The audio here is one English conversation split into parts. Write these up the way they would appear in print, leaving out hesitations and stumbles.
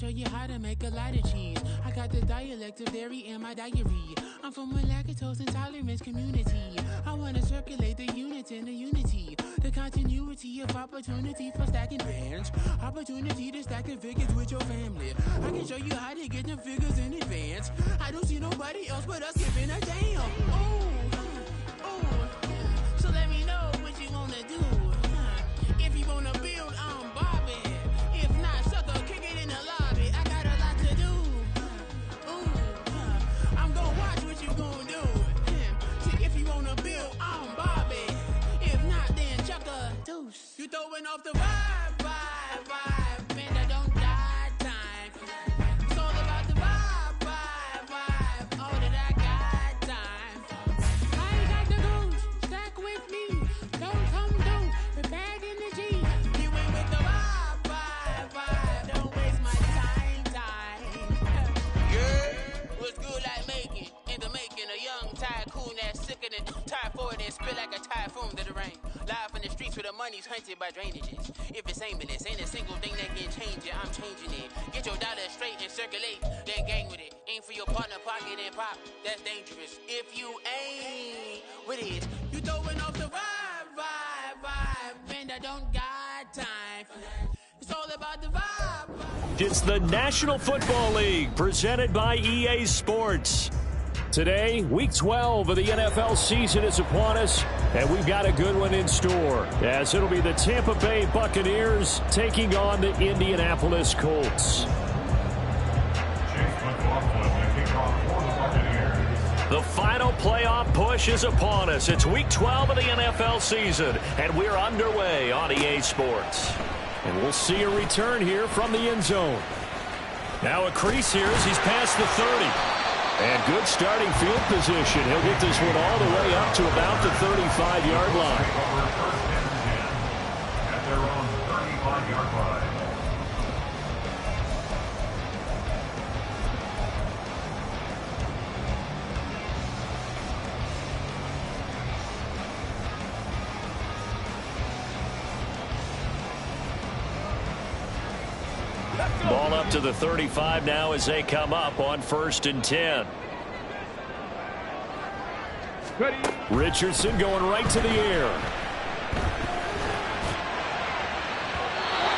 show you how to make a lot of cheese. I got the dialect of dairy in my diary. I'm from a lactose intolerance community. I wanna circulate the units in the unity. The continuity of opportunity for stacking bands. Opportunity to stack the figures with your family. I can show you how to get them figures in advance. I don't see nobody else but us giving a damn. So let me know what you wanna do. If you wanna build, I'm Bobby. If not, sucker, kick it in the lobby. I got a lot to do. I'm gonna watch what you gonna do. See, if you wanna build, I'm Bobby. If not, then chuck a deuce. You throwing off the vibe, man, I don't die time. It's all about the vibe, all that I got time. I ain't got the goose, stack with me. Don't come through with bad energy. You ain't with the vibe, don't waste my time. Yeah, what's good like making? In the making, a young tycoon that's sicker than typhoid and spit like a typhoon to the rain. Live in the streets where the money's hunted by drainages. If it's aimless, ain't a single thing that can change it, I'm changing it. Get your dollar straight and circulate, then gang with it. Aim for your partner, pocket and pop, that's dangerous. If you ain't with it, you throwing off the vibe, man, I don't got time for that. It's all about the vibe. It's the National Football League, presented by EA Sports. Today, Week 12 of the NFL season is upon us, and we've got a good one in store, as it'll be the Tampa Bay Buccaneers taking on the Indianapolis Colts. The final playoff push is upon us. It's Week 12 of the NFL season, and we're underway on EA Sports. And we'll see a return here from the end zone. Now a crease here as he's past the 30. And good starting field position. He'll get this one all the way up to about the 35-yard line. At their own 35-yard line. Ball up to the 35 now as they come up on 1st and 10. Richardson going right to the air.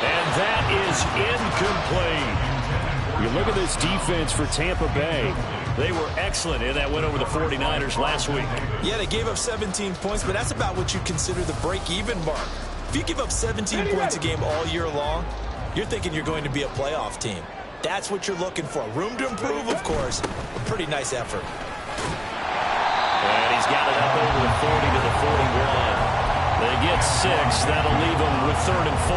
And that is incomplete. You look at this defense for Tampa Bay. They were excellent in that win over the 49ers last week. Yeah, they gave up 17 points, but that's about what you consider the break-even mark. If you give up 17 points a game all year long, you're thinking you're going to be a playoff team. That's what you're looking for. Room to improve, of course. A pretty nice effort. And he's got it up over the 40 to the 41. They get 6. That'll leave them with 3rd and 4.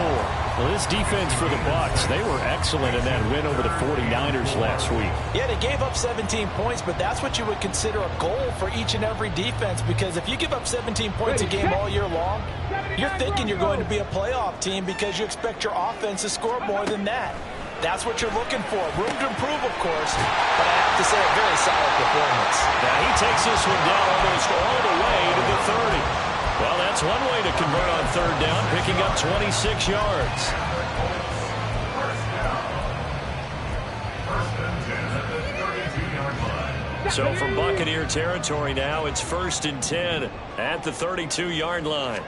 Well, this defense for the Bucs, they were excellent in that win over the 49ers last week. Yeah, they gave up 17 points, but that's what you would consider a goal for each and every defense, because if you give up 17 points a game all year long, you're thinking you're going to be a playoff team because you expect your offense to score more than that. That's what you're looking for. Room to improve, of course, but I have to say a very solid performance. Now he takes this one down almost all the way to the 30. Well, that's one way to convert on 3rd down, picking up 26 yards. So from Buccaneer territory now, it's 1st and 10 at the 32-yard line.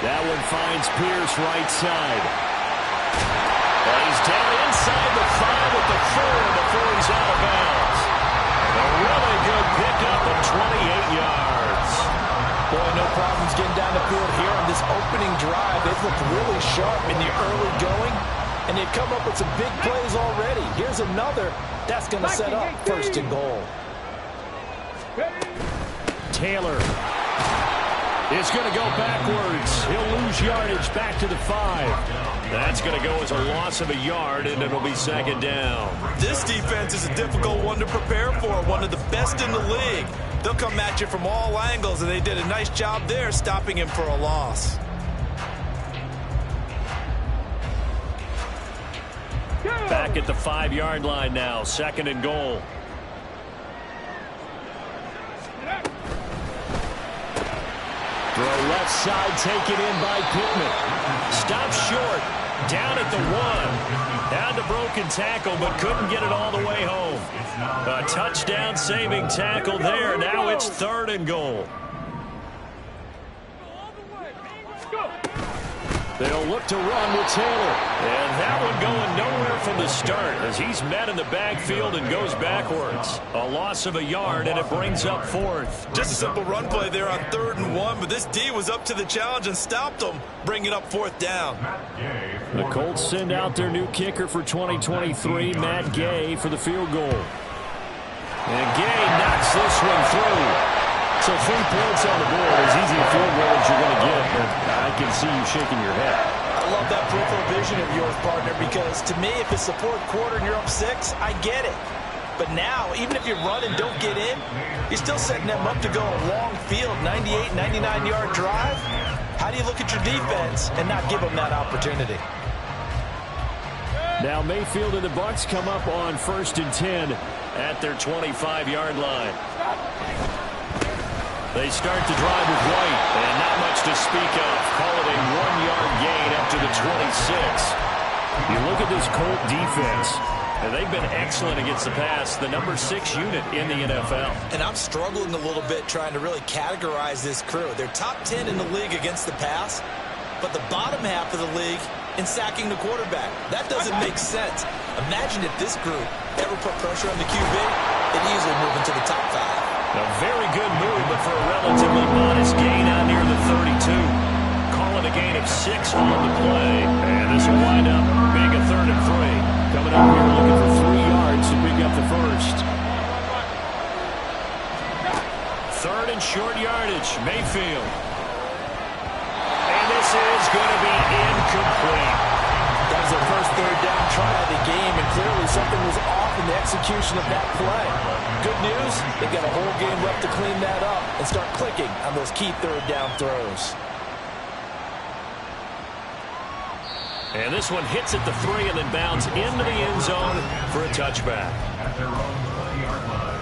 That one finds Pierce right side. And he's down inside the 5 at the 4 before he's out of bounds. A really good pickup of 28 yards. Boy, no problems getting down the field here on this opening drive. They've looked really sharp in the early going, and they've come up with some big plays already. Here's another that's going to set up 1st and goal. Taylor is going to go backwards. He'll lose yardage back to the 5. That's going to go as a loss of a yard, and it'll be 2nd down. This defense is a difficult one to prepare for, one of the best in the league. They'll come at you from all angles, and they did a nice job there stopping him for a loss. Back at the 5-yard line now, 2nd and goal. Throw left side taken in by Pittman. Stops short. Down at the 1. Had the broken tackle, but couldn't get it all the way home. A touchdown-saving tackle there. Now it's 3rd and goal. They'll look to run with Taylor. And that one going nowhere from the start as he's met in the backfield and goes backwards. A loss of a yard, and it brings up 4th. Just a simple run play there on 3rd and 1, but this D was up to the challenge and stopped them, bringing up 4th down. The Colts send out their new kicker for 2023, Matt Gay, for the field goal. And Gay knocks this one through. So 3 points on the board, as easy a field goal as you're going to get, but I can see you shaking your head. I love that peripheral vision of yours, partner, because to me, if it's the 4th quarter and you're up 6, I get it. But now, even if you run and don't get in, you're still setting them up to go a long field, 98, 99-yard drive. How do you look at your defense and not give them that opportunity? Now Mayfield and the Bucs come up on 1st and 10 at their 25-yard line. They start the drive with White, and not much to speak of. Call it a 1-yard gain up to the 26. You look at this Colt defense, and they've been excellent against the pass, the number 6 unit in the NFL. And I'm struggling a little bit trying to really categorize this crew. They're top 10 in the league against the pass, but the bottom half of the league in sacking the quarterback. That doesn't make sense. Imagine if this group ever put pressure on the QB, they'd easily move into the top 5. A very good move, but for a relatively modest gain on near the 32. Call it a gain of 6 on the play. And this will wind up being a 3rd and 3. Coming up here looking for 3 yards to pick up the first. 3rd and short yardage, Mayfield. And this is going to be incomplete. That was their first 3rd down try of the game, and clearly something was off in the execution of that play. Good news, they've got a whole game left to clean that up and start clicking on those key 3rd down throws. And this one hits at the 3 and then bounds into the end zone for a touchback. At their own 20-yard line.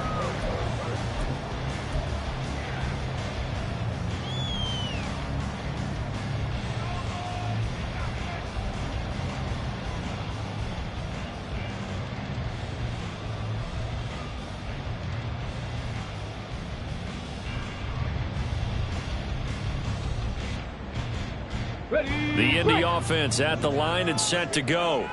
The Indy offense at the line and set to go.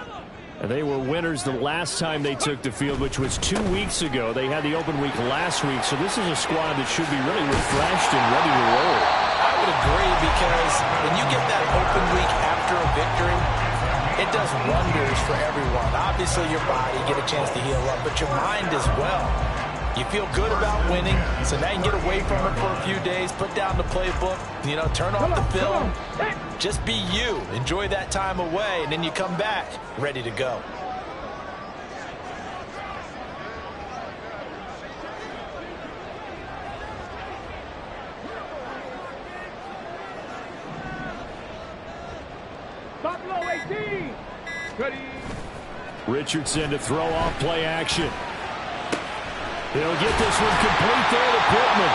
And they were winners the last time they took the field, which was 2 weeks ago. They had the open week last week, so this is a squad that should be really refreshed and ready to roll. I would agree, because when you get that open week after a victory, it does wonders for everyone. Obviously, your body, get a chance to heal up, but your mind as well. You feel good about winning, so now you can get away from it for a few days, put down the playbook, turn off the film. Just be you. Enjoy that time away, and then you come back ready to go. Buffalo 18. Ready. Richardson to throw off play action. They'll get this one complete there to Pittman.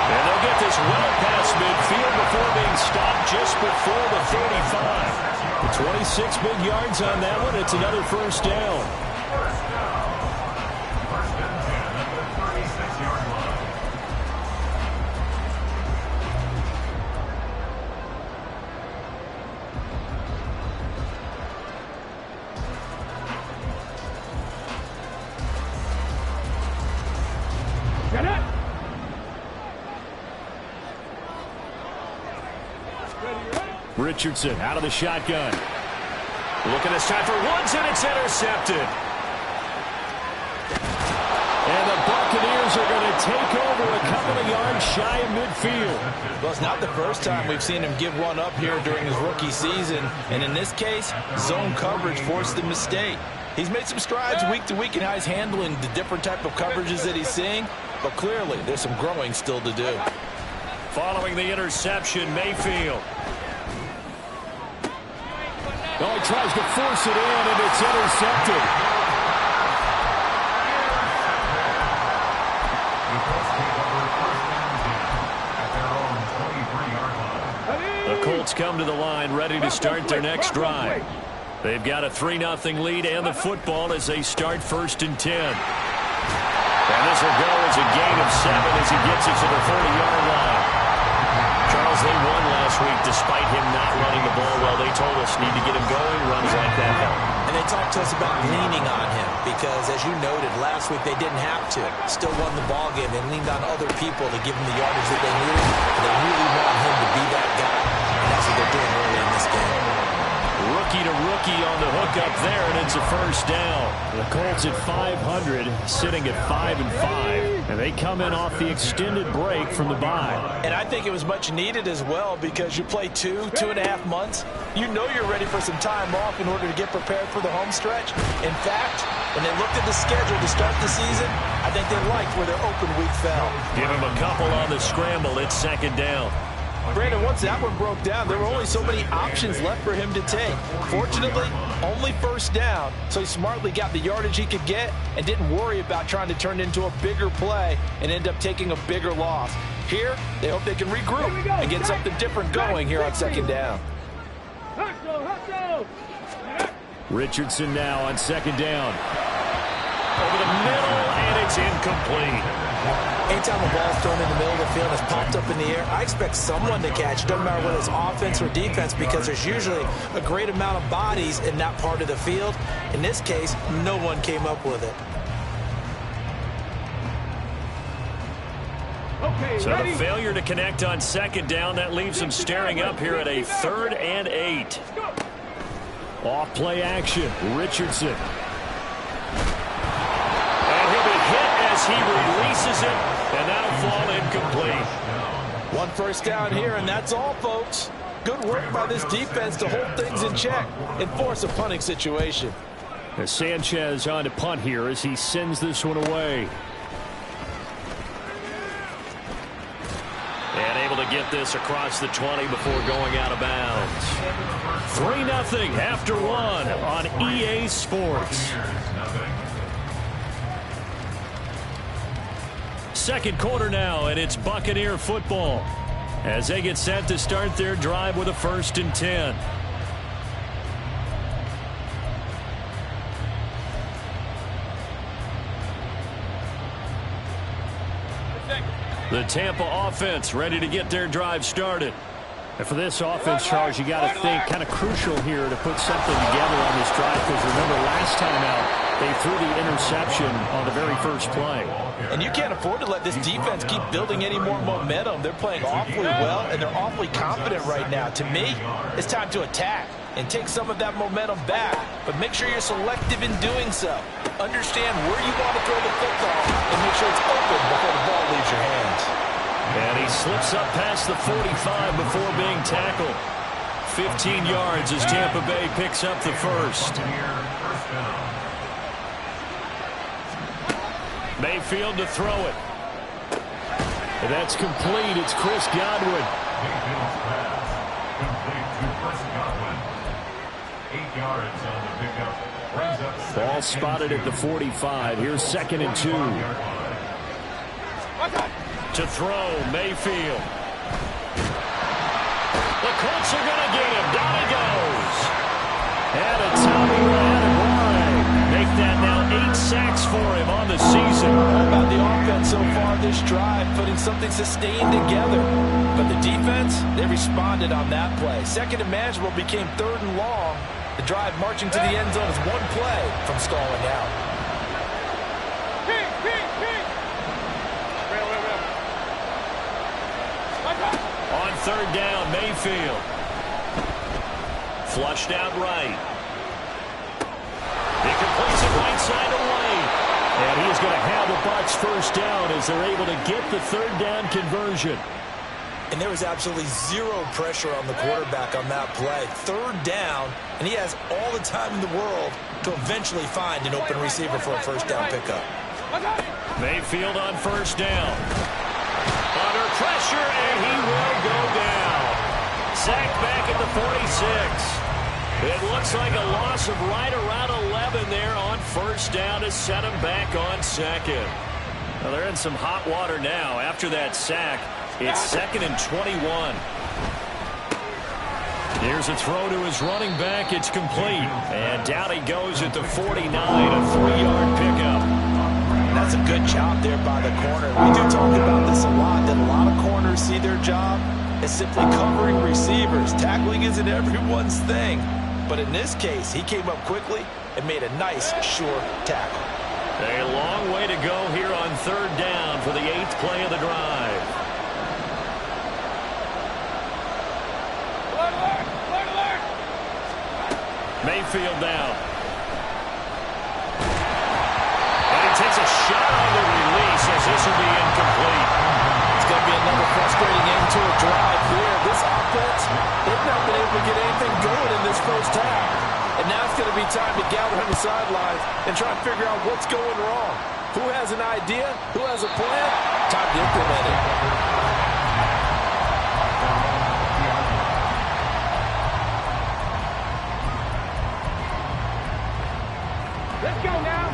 And they'll get this well past midfield before being stopped just before the 35. 26 big yards on that one. It's another first down. First and 10 at the 36-yard line. Get it. Richardson out of the shotgun. Looking this time for Woods, and it's intercepted. And the Buccaneers are going to take over a couple of yards shy of midfield. Well, it's not the first time we've seen him give one up here during his rookie season. And in this case, zone coverage forced the mistake. He's made some strides week to week in how he's handling the different type of coverages that he's seeing. But clearly, there's some growing still to do. Following the interception, Mayfield. Oh, he tries to force it in, and it's intercepted. The Colts come to the line ready to start their next drive. They've got a 3-0 lead and the football as they start 1st and 10. And this will go as a gain of 7 as he gets it to the 40-yard line. Charles, they won last week despite him not running the ball well. They told us need to get him going. Runs like that help. And they talked to us about leaning on him because, as you noted, last week they didn't have to. Still won the ball game. They leaned on other people to give them the yardage that they needed. They really want him to be that guy, and that's what they're doing early in this game. Rookie to rookie on the hook up there, and it's a 1st down. The Colts at 500, sitting at 5-5, and they come in off the extended break from the bye. And I think it was much needed as well because you play 2.5 months. You know you're ready for some time off in order to get prepared for the home stretch. In fact, when they looked at the schedule to start the season, I think they liked where their open week fell. Give him a couple on the scramble. It's 2nd down. Brandon, once that one broke down, there were only so many options left for him to take. Fortunately, only 1st down, so he smartly got the yardage he could get and didn't worry about trying to turn it into a bigger play and end up taking a bigger loss. Here, they hope they can regroup and get something different going here on 2nd down. Richardson now on 2nd down. Over the middle, and it's incomplete. Anytime a ball's thrown in the middle of the field and it's popped up in the air, I expect someone to catch. It doesn't matter whether it's offense or defense because there's usually a great amount of bodies in that part of the field. In this case, no one came up with it. So the failure to connect on 2nd down, that leaves them staring up here at a 3rd and 8. Off play action, Richardson. And he'll be hit as he releases it, and that'll fall incomplete. 1 1st down here, and that's all, folks. Good work by this defense to hold things in check and force a punting situation. As Sanchez on to punt here as he sends this one away. And able to get this across the 20 before going out of bounds. 3-0 after 1 on EA Sports. 2nd quarter now, and it's Buccaneer football as they get set to start their drive with a 1st and 10. The Tampa offense ready to get their drive started. And for this offense, Charles, you got to think kind of crucial here to put something together on this drive because remember last time out they threw the interception on the very 1st play. And you can't afford to let this defense keep building any more momentum. They're playing awfully well, and they're awfully confident right now. To me, it's time to attack and take some of that momentum back, but make sure you're selective in doing so. Understand where you want to throw the football and make sure it's open before the ball leaves your hands. And he slips up past the 45 before being tackled. 15 yards as Tampa Bay picks up the 1st. Mayfield to throw it. And that's complete. It's Chris Godwin. Mayfield's pass complete to Chris Godwin. 8 yards on the pickup. Brings up Ball spotted at the 45. Here's 2nd and 2. To throw, Mayfield. The Colts are going to get him. Down he goes. And a Tommy Attaboy. Make that now 8 sacks for him on the season. How about the offense so far this drive, putting something sustained together. But the defense, they responded on that play. 2nd and manageable became 3rd and long. The drive marching to the end zone is 1 play from stalling out. On 3rd down, Mayfield. Flushed out right. He completes it right side of Lane. And he's going to have the Bucs 1st down as they're able to get the 3rd down conversion. And there was absolutely zero pressure on the quarterback on that play. 3rd down, and he has all the time in the world to eventually find an open receiver for a 1st down pickup. Mayfield on 1st down. Under pressure, and he will go down. Sacked back at the 46. It looks like a loss of right around 11 there on 1st down to set him back on 2nd. Well, they're in some hot water now after that sack. It's 2nd and 21. Here's a throw to his running back. It's complete. And down he goes at the 49, a 3-yard pickup. That's a good job there by the corner. We do talk about this a lot, that a lot of corners see their job as simply covering receivers. Tackling isn't everyone's thing. But in this case, he came up quickly and made a nice, sure tackle. A long way to go here on 3rd down for the 8th play of the drive. Mayfield now. And he takes a shot on the release as this will be incomplete. It's going to be another frustrating end to a drive here. This offense, they've not been able to get anything going in this first half. And now it's going to be time to gather on the sidelines and try and figure out what's going wrong. Who has an idea? Who has a plan? Time to implement it.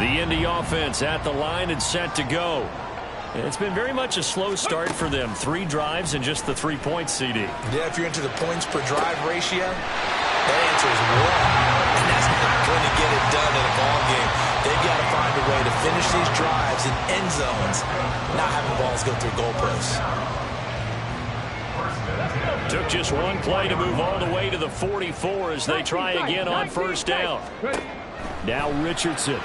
The Indy offense at the line and set to go. It's been very much a slow start for them. 3 drives and just the 3 points, CD. Yeah, if you're into the points per drive ratio, that answer is 1. And that's not going to get it done in a ball game. They've got to find a way to finish these drives in end zones, not having balls go through goalposts. Took just 1 play to move all the way to the 44 as they try again on 1st down. Now Richardson.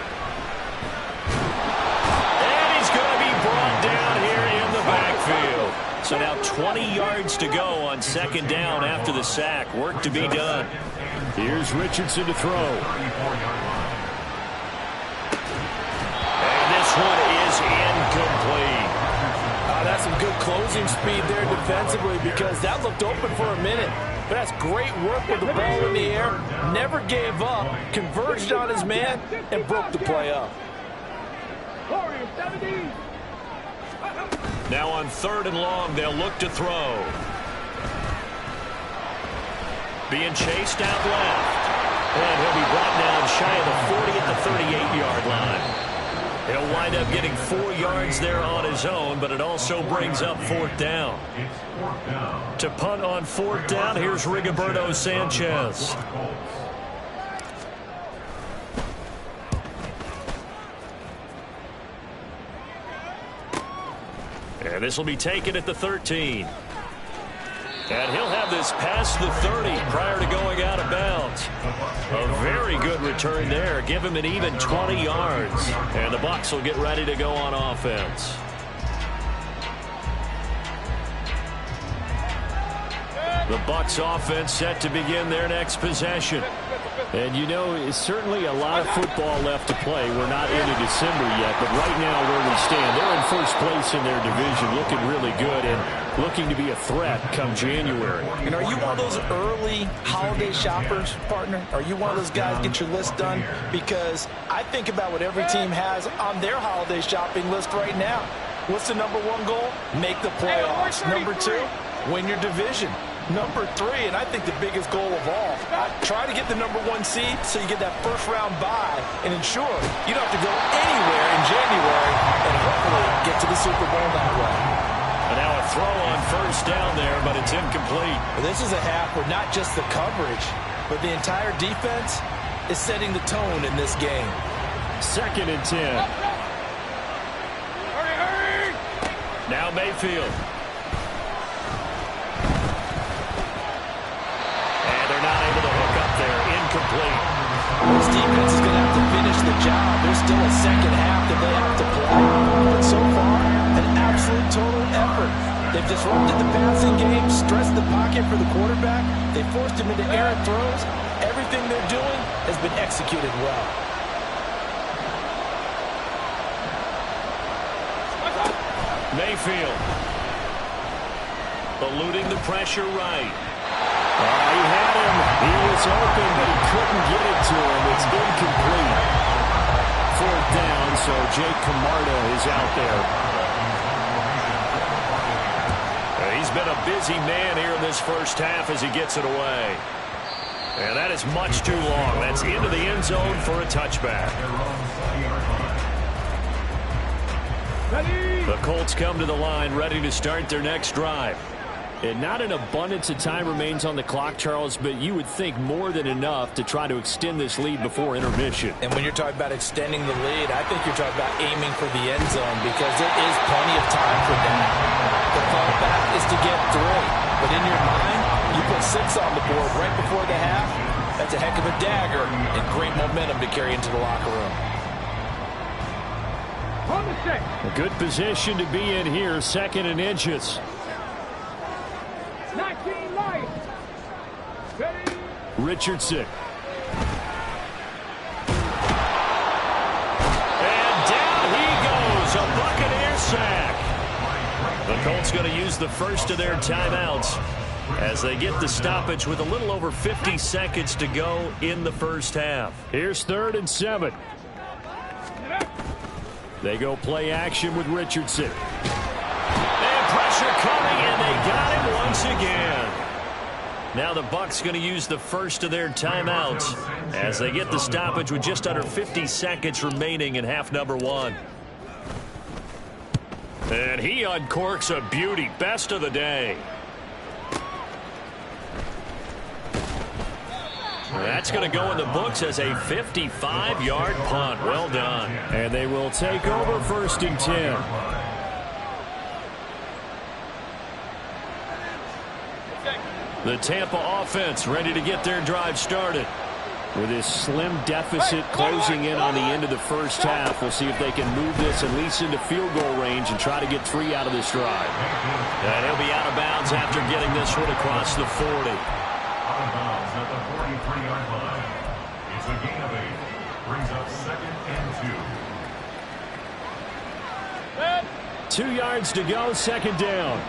And he's going to be brought down here in the backfield. So now 20 yards to go on 2nd down after the sack. Work to be done. Here's Richardson to throw. And this one is incomplete. That's some good closing speed there defensively because that looked open for a minute. But that's great work with the ball in the air. Never gave up, converged on his man, and broke the play up. Now on 3rd and long, they'll look to throw. Being chased out left. And he'll be brought down shy of the 40 at the 38-yard line. He'll wind up getting 4 yards there on his own, but it also brings up 4th down. To punt on 4th down, here's Rigoberto Sanchez. And this will be taken at the 13. And he'll have this past the 30 prior to going out of bounds. A very good return there. Give him an even 20 yards. And the Bucs will get ready to go on offense. The Bucs offense set to begin their next possession. And you know, it's certainly a lot of football left to play. We're not into December yet, but right now where we stand, they're in first place in their division, looking really good and looking to be a threat come January. And are you one of those early holiday shoppers, partner? Are you one of those guys get your list done? Because I think about what every team has on their holiday shopping list right now. What's the number 1 goal? Make the playoffs. Number 2, win your division. Number 3, and I think the biggest goal of all, try to get the number 1 seed so you get that first-round bye and ensure you don't have to go anywhere in January and hopefully get to the Super Bowl that way. And now a throw on 1st down there, but it's incomplete. Well, this is a half where not just the coverage, but the entire defense is setting the tone in this game. 2nd and 10. Hurry! Now Mayfield. Not able to hook up there. Incomplete. This defense is going to have to finish the job. There's still a 2nd half that they have to play. But so far, an absolute total effort. They've disrupted the passing game, stressed the pocket for the quarterback. They forced him into errant throws. Everything they're doing has been executed well. Mayfield. Eluding the pressure right. He had him. He was open, but he couldn't get it to him. It's incomplete. 4th down, so Jake Camarda is out there. He's been a busy man here in this first half as he gets it away. And that is much too long. That's into the end zone for a touchback. The Colts come to the line ready to start their next drive. And not an abundance of time remains on the clock, Charles, but you would think more than enough to try to extend this lead before intermission. And when you're talking about extending the lead, I think you're talking about aiming for the end zone because there is plenty of time for that. The fallback is to get 3. But in your mind, you put 6 on the board right before the half. That's a heck of a dagger and great momentum to carry into the locker room. A good position to be in here, 2nd and inches. 19 light. Ready? Richardson. And down he goes, a Buccaneer sack. The Colts going to use the first of their timeouts as they get the stoppage with a little over 50 seconds to go in the first half. Here's 3rd and 7. They go play action with Richardson. And pressure coming, and they got him once again. Now the Bucs going to use the first of their timeouts as they get the stoppage with just under 50 seconds remaining in half number 1. And he uncorks a beauty. Best of the day. That's going to go in the books as a 55-yard punt. Well done. And they will take over 1st and 10. The Tampa offense ready to get their drive started. With this slim deficit closing in on the end of the first half, we'll see if they can move this at least into field goal range and try to get 3 out of this drive. And he'll be out of bounds after getting this one across the 40. Out of bounds at the 43-yard line. It's a gain of 8. Brings up 2nd and 2. 2 yards to go, 2nd down.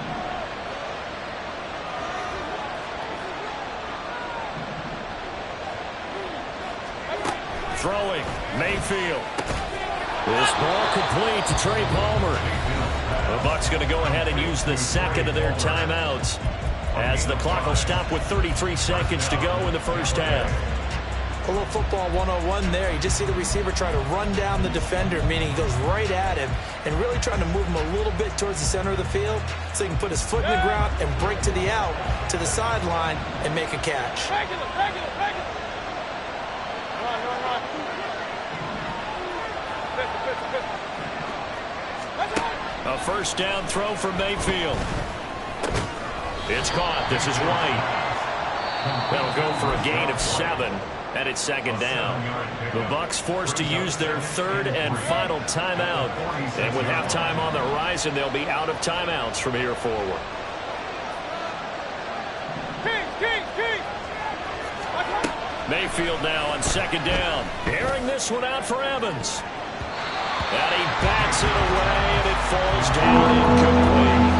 Throwing, Mayfield. This ball complete to Trey Palmer. The Bucs going to go ahead and use the 2nd of their timeouts as the clock will stop with 33 seconds to go in the first half. A little football 101 there. You just see the receiver try to run down the defender, meaning he goes right at him and really trying to move him a little bit towards the center of the field so he can put his foot in the ground and break to the out, to the sideline, and make a catch. A first down throw for Mayfield. It's caught. This is White. That'll go for a gain of 7, and it's 2nd down. The Bucs forced to use their 3rd and final timeout, and with halftime on the horizon, they'll be out of timeouts from here forward. Mayfield now on 2nd down. Airing this one out for Evans. And he bats it away, and it falls down incomplete.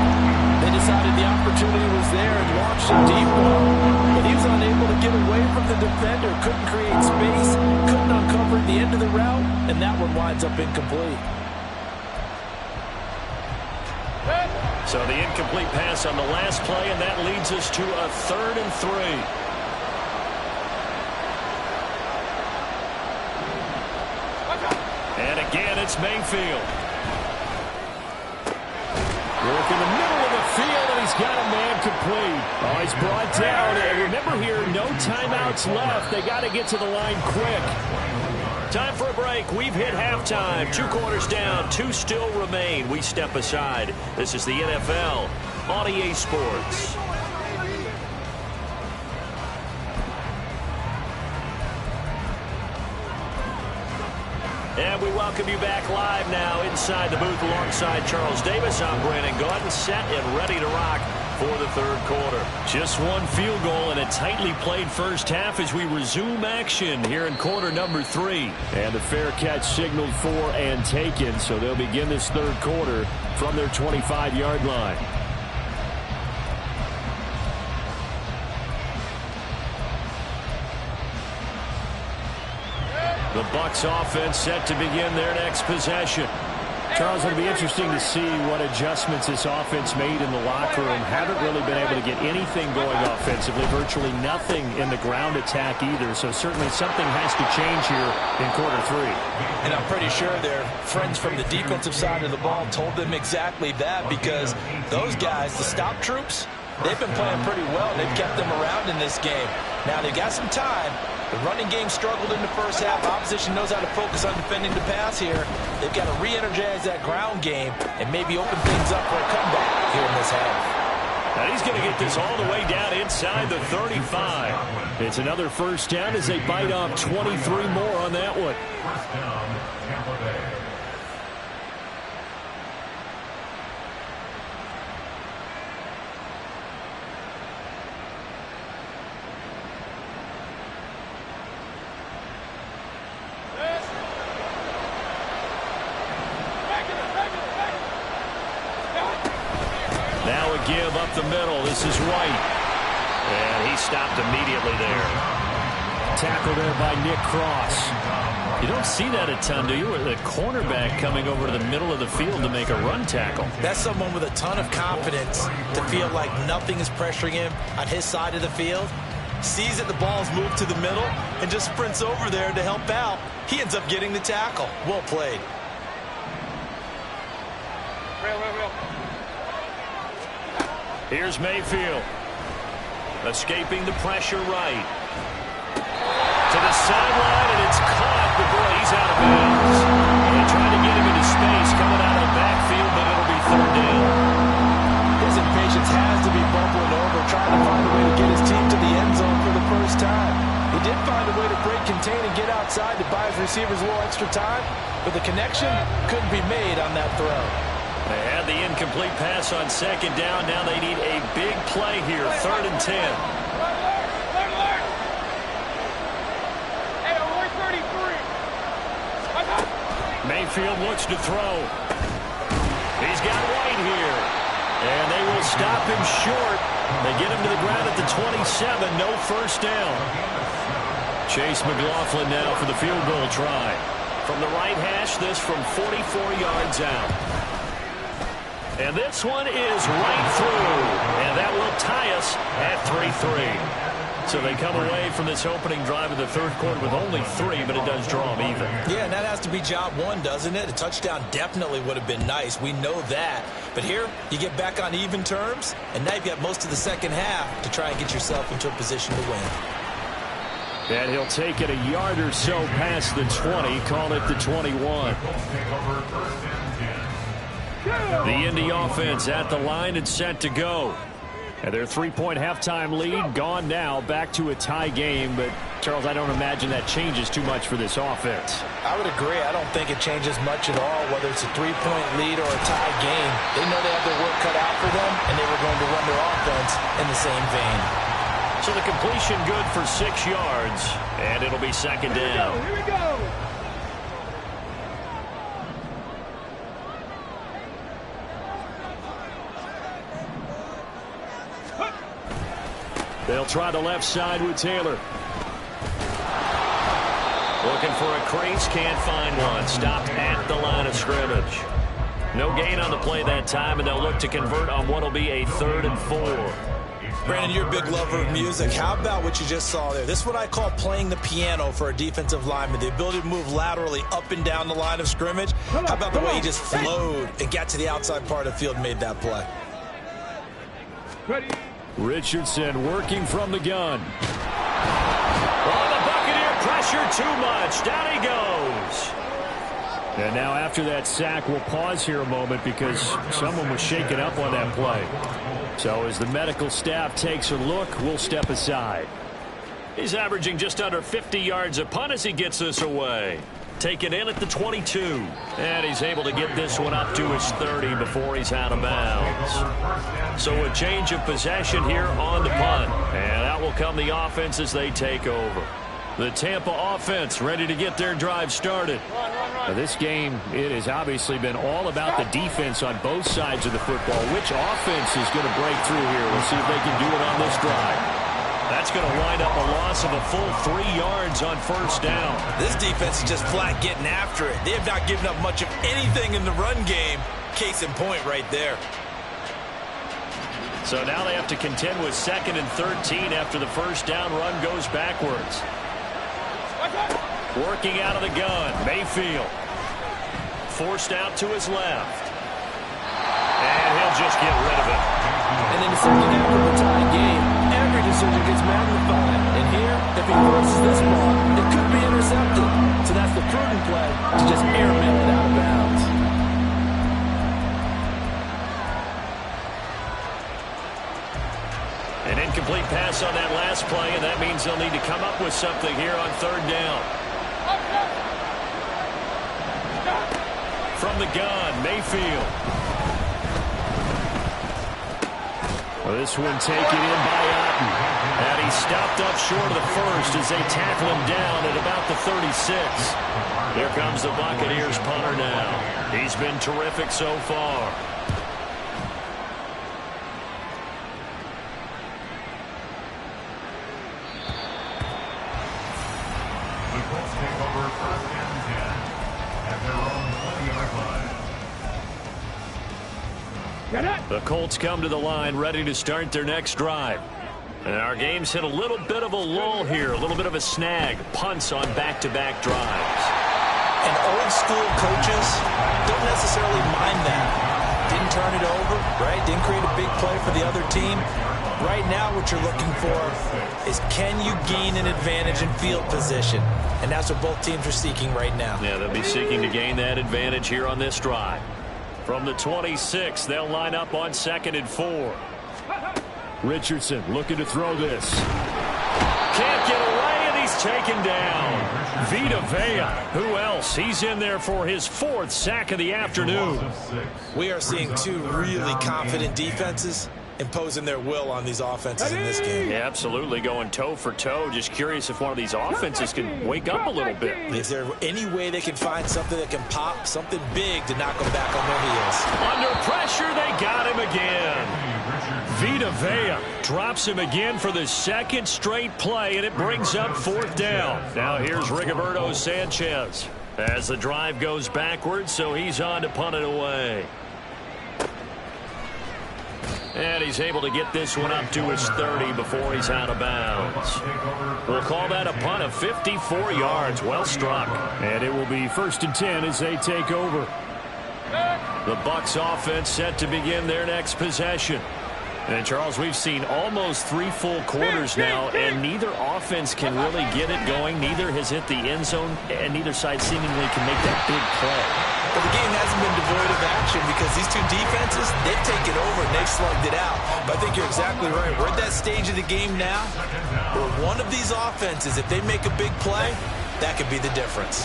They decided the opportunity was there and launched a deep one, but he was unable to get away from the defender, couldn't create space, couldn't uncover the end of the route, and that one winds up incomplete. So the incomplete pass on the last play, and that leads us to a 3rd and 3. And again, it's Mayfield. Work in the middle of the field, and he's got a man complete. Oh, he's brought down. And remember here, no timeouts left. They got to get to the line quick. Time for a break. We've hit halftime. 2 quarters down, 2 still remain. We step aside. This is the NFL on EA Sports. And we welcome you back live now inside the booth alongside Charles Davis. I'm Brandon Gaudin, set and ready to rock for the 3rd quarter. Just 1 field goal in a tightly played first half as we resume action here in quarter number 3. And the fair catch signaled for and taken, so they'll begin this 3rd quarter from their 25-yard line. The Bucs offense set to begin their next possession. Charles, it'll be interesting to see what adjustments this offense made in the locker room. Haven't really been able to get anything going offensively, virtually nothing in the ground attack either. So certainly something has to change here in quarter 3. And I'm pretty sure their friends from the defensive side of the ball told them exactly that, because those guys, the stop troops, they've been playing pretty well. They've kept them around in this game. Now, they've got some time. The running game struggled in the first half. Opposition knows how to focus on defending the pass here. They've got to re-energize that ground game and maybe open things up for a comeback here in this half. And he's going to get this all the way down inside the 35. It's another first down as they bite off 23 more on that one. First down, Tampa Bay. Now a give up the middle. This is White. And he stopped immediately there. Tackle there by Nick Cross. You don't see that a ton, do you? With a cornerback coming over to the middle of the field to make a run tackle. That's someone with a ton of confidence to feel like nothing is pressuring him on his side of the field. Sees that the ball's moved to the middle and just sprints over there to help out. He ends up getting the tackle. Well played. Here's Mayfield. Escaping the pressure right. To the sideline, and it's caught. But boy, he's out of bounds. They tried to get him into space coming out of the backfield, but it'll be third down. His impatience has to be bubbling over, trying to find a way to get his team to the end zone for the first time. He did find a way to break contain and get outside to buy his receivers a little extra time, but the connection couldn't be made on that throw. They had the incomplete pass on second down. Now they need a big play here, 3rd and 10. Mayfield looks to throw. He's got White here. And they will stop him short. They get him to the ground at the 27. No first down. Chase McLaughlin now for the field goal try. From the right hash, this from 44 yards out. And this one is right through. And that will tie us at 3-3. So they come away from this opening drive of the third quarter with only 3, but it does draw them even. Yeah, and that has to be job one, doesn't it? A touchdown definitely would have been nice. We know that. But here, you get back on even terms, and now you've got most of the second half to try and get yourself into a position to win. And he'll take it a yard or so past the 20, call it the 21. The Indy offense at the line and set to go. And their 3-point halftime lead gone now, back to a tie game. But, Charles, I don't imagine that changes too much for this offense. I would agree. I don't think it changes much at all, whether it's a 3-point lead or a tie game. They know they have their work cut out for them, and they were going to run their offense in the same vein. So the completion good for 6 yards, and it'll be second down. Here we go. They'll try the left side with Taylor. Looking for a crease, can't find one. Stopped at the line of scrimmage. No gain on the play that time, and they'll look to convert on what will be a 3rd and 4. Brandon, you're a big lover of music. How about what you just saw there? This is what I call playing the piano for a defensive lineman. The ability to move laterally up and down the line of scrimmage. How about the way he just flowed and got to the outside part of the field and made that play? Ready. Richardson working from the gun. Oh, the Buccaneer pressure too much. Down he goes. And now after that sack, we'll pause here a moment because someone was shaken up on that play. So as the medical staff takes a look, we'll step aside. He's averaging just under 50 yards a punt as he gets this away. Taken in at the 22. And he's able to get this one up to his 30 before he's out of bounds. So a change of possession here on the punt. And out will come the offense as they take over. The Tampa offense ready to get their drive started. Now this game, it has obviously been all about the defense on both sides of the football. Which offense is going to break through here? We'll see if they can do it on this drive. That's going to wind up a loss of a full 3 yards on first down. This defense is just flat getting after it. They have not given up much of anything in the run game. Case in point right there. So now they have to contend with 2nd and 13 after the first down run goes backwards. Working out of the gun, Mayfield. Forced out to his left. And he'll just get rid of it. And in the second half of a tie game, every decision gets magnified. And here, if he forces this ball, it could be intercepted. So that's the prudent play to just airmail it out of bounds. An incomplete pass on that last play, and that means they'll need to come up with something here on third down. From the gun, Mayfield. Well, this one taken in by Otten. And he stopped up short of the first as they tackle him down at about the 36. Here comes the Buccaneers punter now. He's been terrific so far. The Colts take over first and 10 at their own 20-yard line. The Colts come to the line ready to start their next drive. And our game's hit a little bit of a lull here, a little bit of a snag. Punts on back-to-back drives. And old-school coaches don't necessarily mind that. Didn't turn it over, right? Didn't create a big play for the other team. Right now what you're looking for is can you gain an advantage in field position? And that's what both teams are seeking right now. Yeah, they'll be seeking to gain that advantage here on this drive. From the 26, they'll line up on 2nd and 4. Richardson looking to throw this. Can't get away, and he's taken down. Vita Vea. Who else? He's in there for his 4th sack of the afternoon. We are seeing two really confident defenses imposing their will on these offenses in this game. Yeah, absolutely, going toe for toe. Just curious if one of these offenses can wake up a little bit. Is there any way they can find something that can pop, something big to knock them back on their heels? Under pressure, they got him again. Vita Vea drops him again for the 2nd straight play, and it brings up 4th down. Now here's Rigoberto Sanchez as the drive goes backwards, so he's on to punt it away. And he's able to get this one up to his 30 before he's out of bounds. We'll call that a punt of 54 yards. Well struck. And it will be 1st and 10 as they take over. The Bucs offense set to begin their next possession. And, Charles, we've seen almost 3 full quarters now, and neither offense can really get it going. Neither has hit the end zone, and neither side seemingly can make that big play. But the game hasn't been devoid of action because these two defenses, they've taken over and they've slugged it out. But I think you're exactly right. We're at that stage of the game now where one of these offenses, if they make a big play, that could be the difference.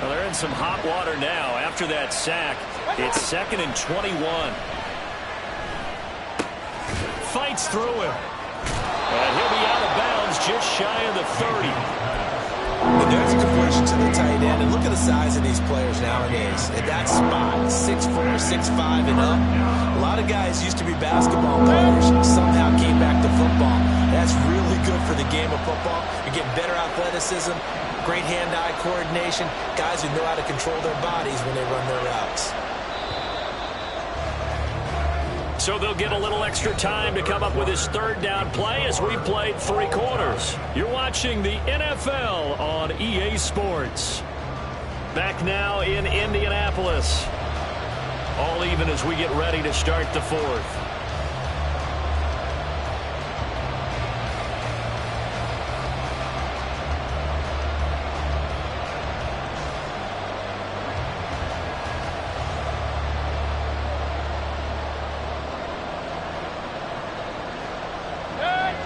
Well, they're in some hot water now. After that sack, it's 2nd and 21. Fights through him. And he'll be out of bounds just shy of the 30. And there's a completion to the tight end. And look at the size of these players nowadays. At that spot, 6'4", 6'5", and up. A lot of guys used to be basketball players, somehow came back to football. That's really good for the game of football. You're getting better athleticism, great hand-eye coordination, guys who know how to control their bodies when they run their routes. So they'll get a little extra time to come up with his 3rd down play as we played 3 quarters. You're watching the NFL on EA Sports. Back now in Indianapolis. All even as we get ready to start the 4th.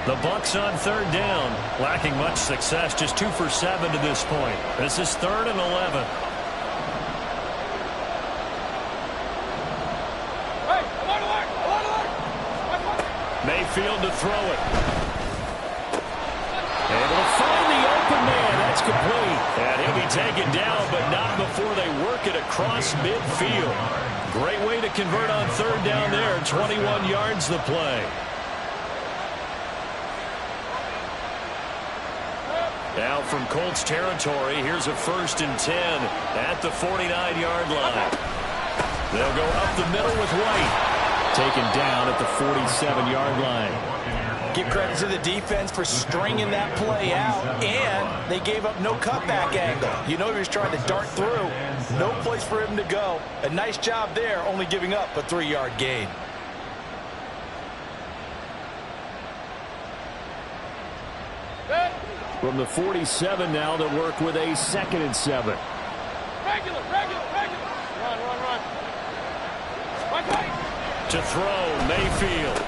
The Bucs on 3rd down, lacking much success, just 2 for 7 to this point. This is 3rd and 11. Mayfield to throw it. Able to find the open man. That's complete. And he'll be taken down, but not before they work it across midfield. Great way to convert on 3rd down there. 21 yards the play. Now from Colts territory, here's a 1st and 10 at the 49-yard line. They'll go up the middle with White. Taken down at the 47-yard line. Give credit to the defense for stringing that play out, and they gave up no cutback angle. You know he was trying to dart through. No place for him to go. A nice job there, only giving up a 3-yard gain. From the 47 now, they'll work with a 2nd and 7. Regular. Run. To throw, Mayfield.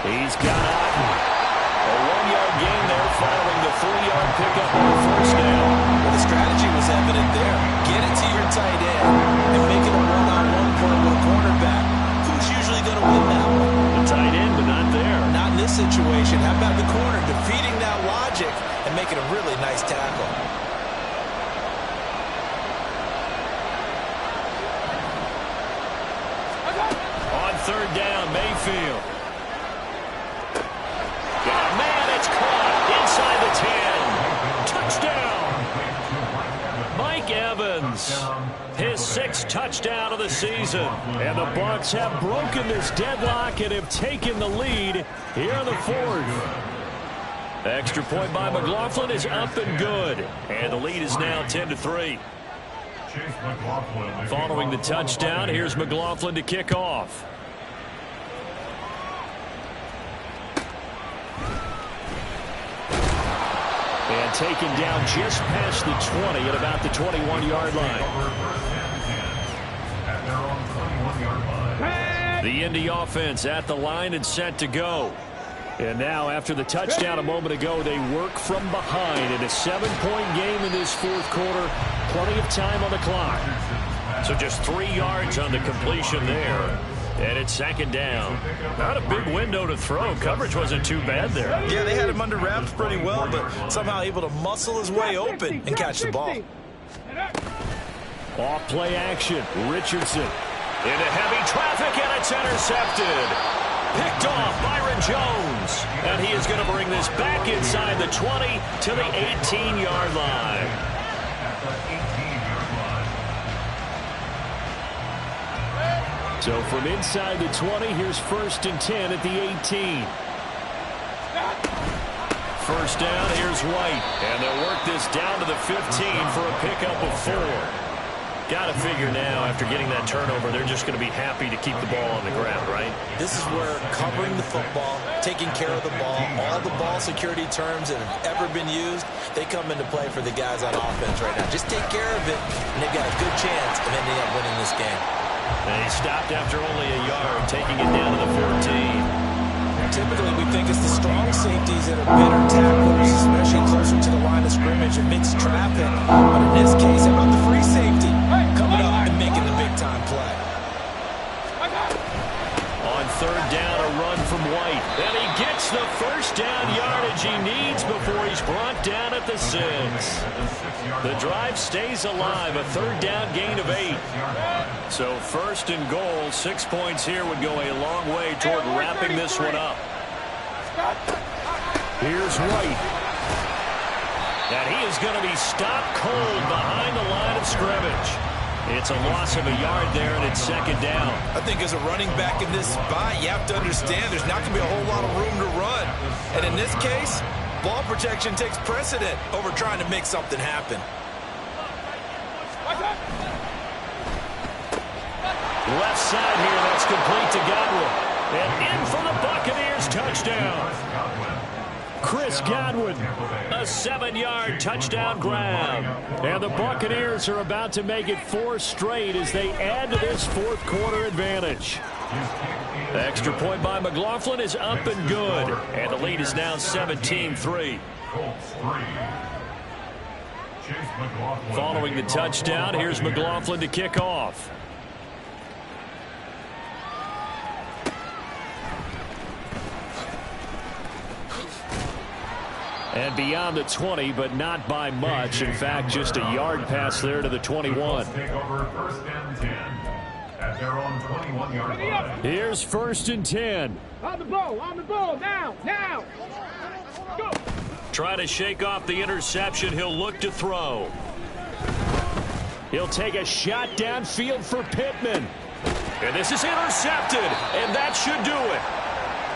He's got Otten. A 1-yard gain there following the 3-yard pickup on the first down. Well, the strategy was evident there. Get it to your tight end and make it a one-on-one play with a cornerback. Who's usually going to win that one? The tight end, but not there. Not in this situation. How about the corner defeating that logic and making a really nice tackle? On 3rd down, Mayfield. Oh, man, it's caught inside the 10. Touchdown. Mike Evans, his 6th touchdown of the season. And the Bucs have broken this deadlock and have taken the lead here in the 4th. Extra point by McLaughlin is up and good. And the lead is now 10-3. Following the touchdown, here's McLaughlin to kick off. And taken down just past the 20 at about the 21-yard line. The Indy offense at the line and set to go. And now, after the touchdown a moment ago, they work from behind in a 7-point game in this 4th quarter. Plenty of time on the clock. So just 3 yards on the completion there. And it's 2nd down. Not a big window to throw. Coverage wasn't too bad there. Yeah, they had him under wraps pretty well, but somehow able to muscle his way open and catch the ball. Off play action. Richardson into heavy traffic, and it's intercepted. Picked off Byron Jones. And he is going to bring this back inside the 20 to the 18-yard line. So from inside the 20, here's 1st and 10 at the 18. First down, here's White. And they'll work this down to the 15 for a pickup of 4. Got to figure now, after getting that turnover, they're just going to be happy to keep the ball on the ground, right? This is where covering the football, taking care of the ball, all the ball security terms that have ever been used, they come into play for the guys on offense right now. Just take care of it, and they've got a good chance of ending up winning this game. And he stopped after only a yard, taking it down to the 14. Typically, we think it's the strong safeties that are better tacklers, especially closer to the line of scrimmage and mixed traffic. But in this case, how about the free safety coming up and making the big-time play? On 3rd down, a run from White. And he gets the first down yardage he needs before he's brought down at the 6. The drive stays alive, a 3rd down gain of 8. So 1st and goal, 6 points here would go a long way toward wrapping this one up. Here's White. And he is going to be stopped cold behind the line of scrimmage. It's a loss of a yard there, and it's 2nd down. I think as a running back in this spot, you have to understand there's not going to be a whole lot of room to run. And in this case, ball protection takes precedent over trying to make something happen. Left side here, that's complete to Godwin. And in for the Buccaneers touchdown. Chris Godwin, a 7-yard touchdown grab. And the Buccaneers are about to make it 4 straight as they add to this 4th quarter advantage. The extra point by McLaughlin is up and good. And the lead is now 17-3. Following the touchdown, here's McLaughlin to kick off. And beyond the 20, but not by much. In fact, just a yard pass there to the 21. Here's 1st and 10. On the ball, now. Go. Try to shake off the interception. He'll look to throw. He'll take a shot downfield for Pittman. And this is intercepted, and that should do it.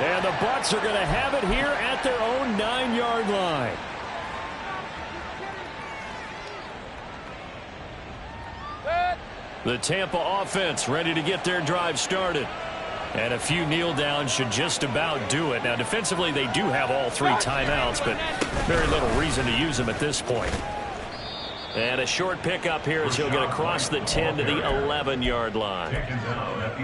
And the Bucs are going to have it here at their own 9-yard line. The Tampa offense ready to get their drive started. And a few kneel downs should just about do it. Now, defensively, they do have all 3 timeouts, but very little reason to use them at this point. And a short pickup here as he'll get across the 10 to the 11-yard line.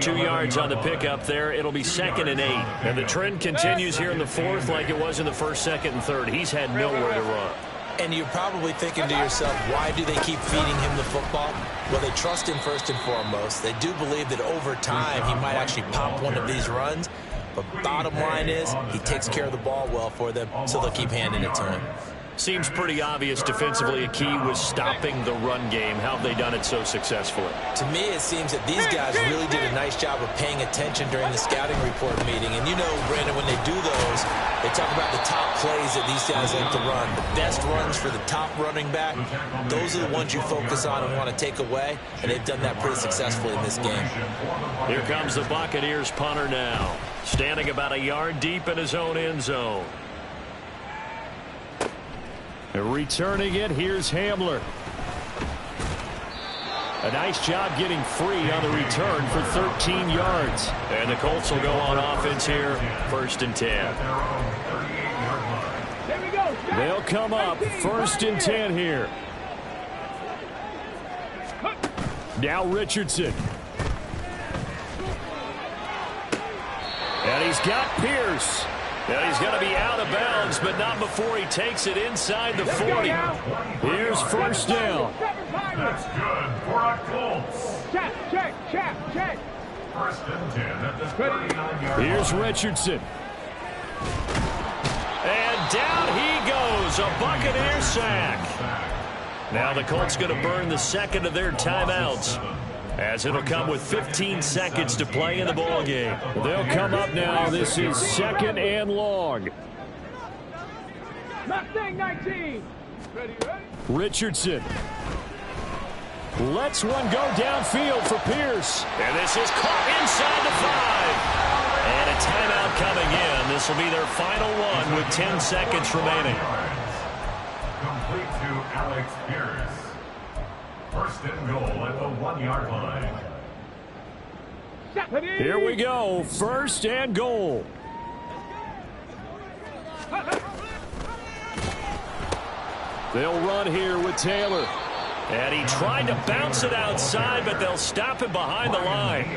2 yards on the pickup there. It'll be 2nd and 8. And the trend continues here in the 4th like it was in the 1st, 2nd, and 3rd. He's had nowhere to run. And you're probably thinking to yourself, why do they keep feeding him the football? Well, they trust him first and foremost. They do believe that over time he might actually pop one of these runs. But bottom line is he takes care of the ball well for them, so they'll keep handing it to him. Seems pretty obvious defensively a key was stopping the run game. How have they done it so successfully? To me, it seems that these guys really did a nice job of paying attention during the scouting report meeting. And you know, Brandon, when they do those, they talk about the top plays that these guys like to run. The best runs for the top running back, those are the ones you focus on and want to take away. And they've done that pretty successfully in this game. Here comes the Buccaneers punter now, standing about a yard deep in his own end zone. Returning it, here's Hamler. A nice job getting free on the return for 13 yards. And the Colts will go on offense here, 1st and 10. They'll come up, 1st and 10 here. Now Richardson. And he's got Pierce. And he's going to be out of bounds, but not before he takes it inside the 40. Here's 1st down. That's good for a Colts. Check. 1st and 10 at the 39-yard line. Here's Richardson. And down he goes. A Buccaneer sack. Now the Colts going to burn the 2nd of their timeouts, as it'll come with 15 seconds to play in the ball game. They'll come up now. This is 2nd and long. Mustang 19. Ready? Richardson lets one go downfield for Pierce. And this is caught inside the 5. And a timeout coming in. This will be their final one with 10 seconds remaining. Complete to Alex Pierce. 1st and goal at the 1-yard line. Here we go. 1st and goal. They'll run here with Taylor. And he tried to bounce it outside, but they'll stop him behind the line.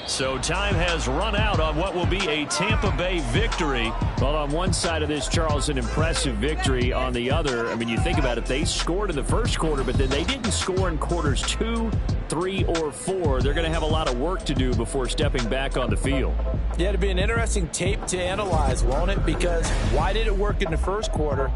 So time has run out on what will be a Tampa Bay victory. Well, on one side of this, Charles, an impressive victory. On the other, I mean, you think about it, they scored in the 1st quarter, but then they didn't score in quarters 2, 3, or 4. They're going to have a lot of work to do before stepping back on the field. Yeah, it'll be an interesting tape to analyze, won't it? Because why did it work in the 1st quarter?